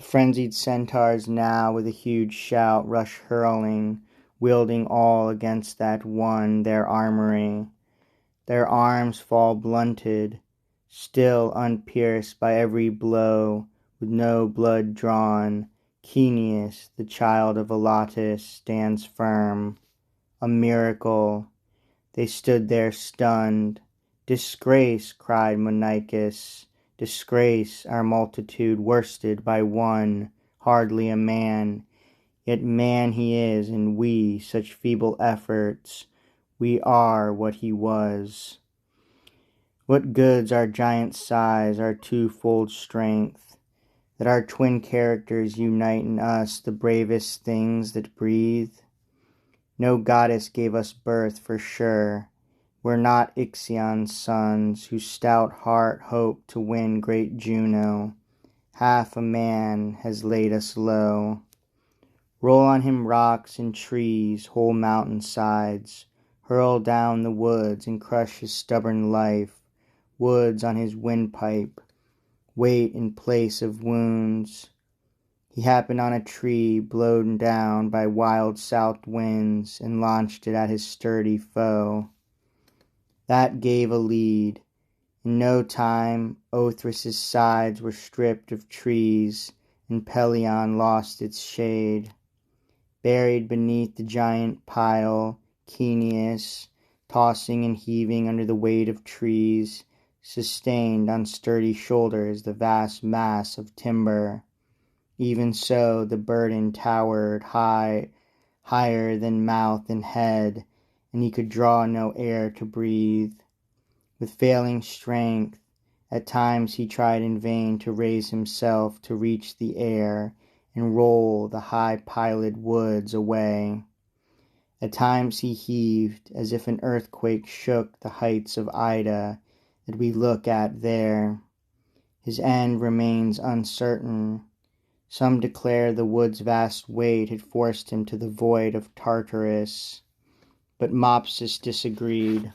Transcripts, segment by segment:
frenzied centaurs now with a huge shout rush hurling, wielding all against that one, their armory. Their arms fall blunted, still unpierced by every blow, with no blood drawn. Caeneus, the child of Lapiths, stands firm. A miracle. They stood there stunned. "Disgrace," cried Monicus, "disgrace, our multitude worsted by one, hardly a man. Yet man he is, and we, such feeble efforts, we are what he was. What goods our giant size, our twofold strength, that our twin characters unite in us the bravest things that breathe? No goddess gave us birth for sure. We're not XII's sons, whose stout heart hoped to win great Juno. Half a man has laid us low. Roll on him rocks and trees, whole mountain sides. Hurl down the woods and crush his stubborn life. Woods on his windpipe, wait in place of wounds. He happened on a tree blown down by wild south winds, and launched it at his sturdy foe. That gave a lead. In no time Othrys' sides were stripped of trees, and Pelion lost its shade. Buried beneath the giant pile, Caeneus, tossing and heaving under the weight of trees, sustained on sturdy shoulders the vast mass of timber. Even so the burden towered higher than mouth and head, and he could draw no air to breathe. With failing strength, at times he tried in vain to raise himself to reach the air and roll the high-piled woods away. At times he heaved, as if an earthquake shook the heights of Ida that we look at there. His end remains uncertain. Some declare the wood's vast weight had forced him to the void of Tartarus, but Mopsus disagreed.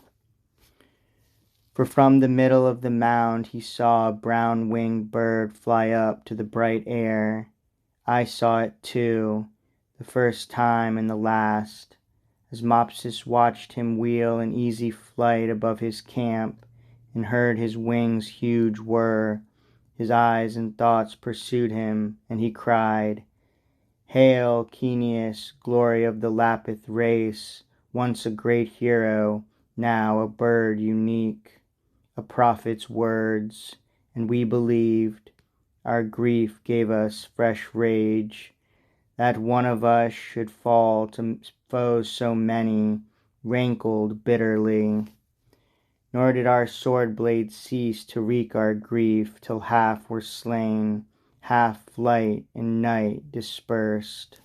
For from the middle of the mound he saw a brown-winged bird fly up to the bright air. I saw it too, the first time and the last, as Mopsus watched him wheel in easy flight above his camp, and heard his wings huge whir. His eyes and thoughts pursued him, and he cried, "Hail, Caeneus, glory of the Lapith race, once a great hero, now a bird unique." A prophet's words, and we believed. Our grief gave us fresh rage. That one of us should fall to foes so many, rankled bitterly. Nor did our sword blades cease to wreak our grief, till half were slain, half flight and night dispersed.